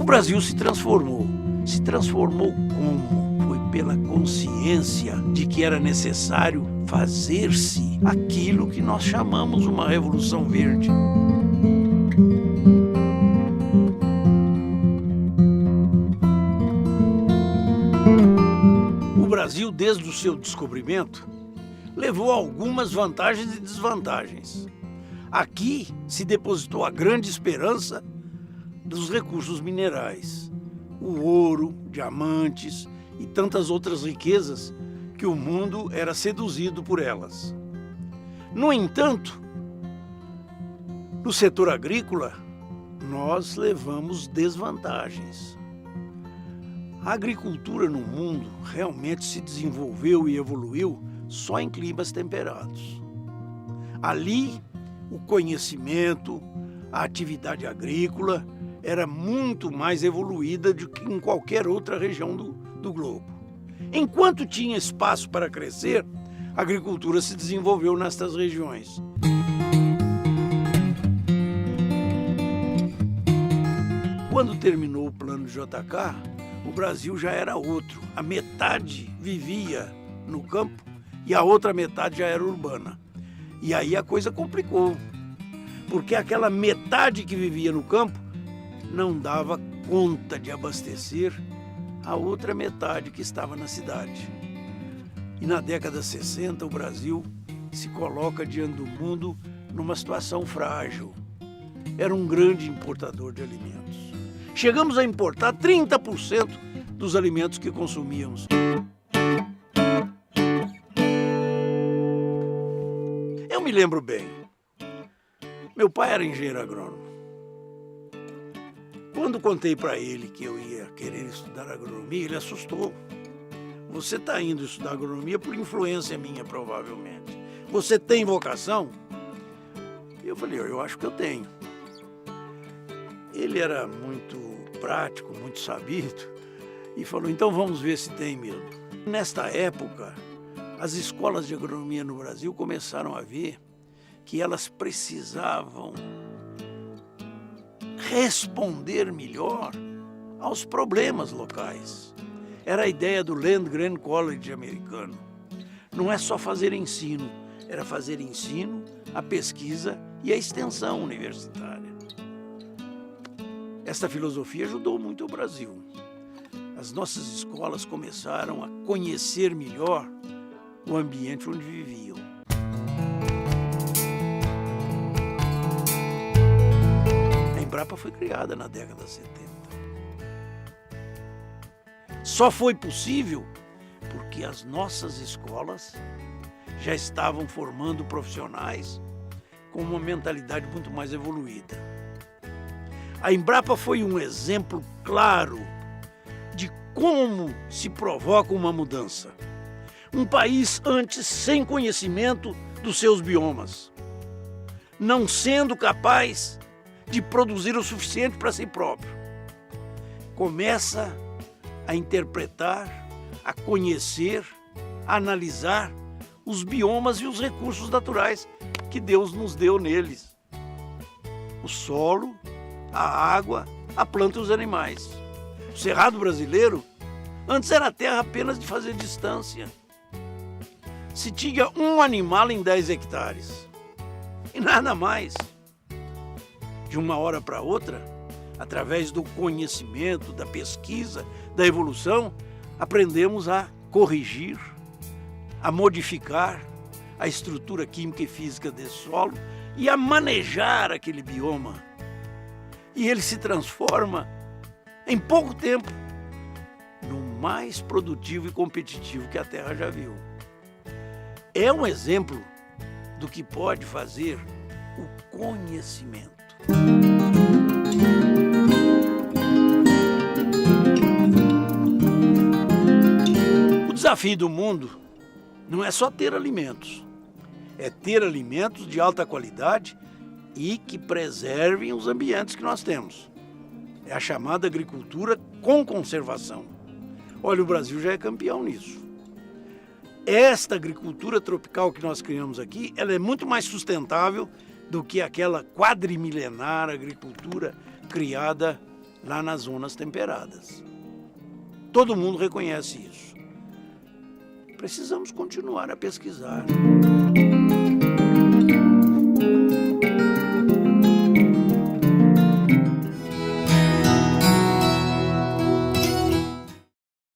Brasil se transformou. Se transformou como? Foi pela consciência de que era necessário fazer-se aquilo que nós chamamos uma Revolução Verde. O Brasil, desde o seu descobrimento, levou algumas vantagens e desvantagens. Aqui se depositou a grande esperança dos recursos minerais, o ouro, diamantes e tantas outras riquezas que o mundo era seduzido por elas. No entanto, no setor agrícola, nós levamos desvantagens. A agricultura no mundo realmente se desenvolveu e evoluiu só em climas temperados. Ali, o conhecimento, a atividade agrícola era muito mais evoluída do que em qualquer outra região do globo. Enquanto tinha espaço para crescer, a agricultura se desenvolveu nestas regiões. Quando terminou o plano de JK, o Brasil já era outro. A metade vivia no campo e a outra metade já era urbana. E aí a coisa complicou, porque aquela metade que vivia no campo não dava conta de abastecer a outra metade que estava na cidade. E na década de 60, o Brasil se coloca diante do mundo numa situação frágil. Era um grande importador de alimentos. Chegamos a importar 30% dos alimentos que consumíamos. Eu me lembro bem. Meu pai era engenheiro agrônomo. Quando contei para ele que eu ia querer estudar agronomia, ele assustou. Você está indo estudar agronomia por influência minha, provavelmente. Você tem vocação? Eu falei, eu acho que eu tenho. Ele era muito prático, muito sabido, e falou, então vamos ver se tem mesmo. Nesta época, as escolas de agronomia no Brasil começaram a ver que elas precisavam responder melhor aos problemas locais. Era a ideia do Land-Grant College americano. Não é só fazer ensino, era fazer ensino, a pesquisa e a extensão universitária. Esta filosofia ajudou muito o Brasil. As nossas escolas começaram a conhecer melhor o ambiente onde viviam. A Embrapa foi criada na década de 70. Só foi possível porque as nossas escolas já estavam formando profissionais com uma mentalidade muito mais evoluída. A Embrapa foi um exemplo claro de como se provoca uma mudança. Um país antes sem conhecimento dos seus biomas, não sendo capaz de produzir o suficiente para si próprio, começa a interpretar, a conhecer, a analisar os biomas e os recursos naturais que Deus nos deu neles. O solo, a água, a planta e os animais. O cerrado brasileiro antes era terra apenas de fazer distância. Se tinha um animal em 10 hectares e nada mais. De uma hora para outra, através do conhecimento, da pesquisa, da evolução, aprendemos a corrigir, a modificar a estrutura química e física desse solo e a manejar aquele bioma. E ele se transforma, em pouco tempo, no mais produtivo e competitivo que a Terra já viu. É um exemplo do que pode fazer o conhecimento. O desafio do mundo não é só ter alimentos, é ter alimentos de alta qualidade e que preservem os ambientes que nós temos. É a chamada agricultura com conservação. Olha, o Brasil já é campeão nisso. Esta agricultura tropical que nós criamos aqui, ela é muito mais sustentável do que aquela quadrimilenar agricultura criada lá nas zonas temperadas. Todo mundo reconhece isso. Precisamos continuar a pesquisar.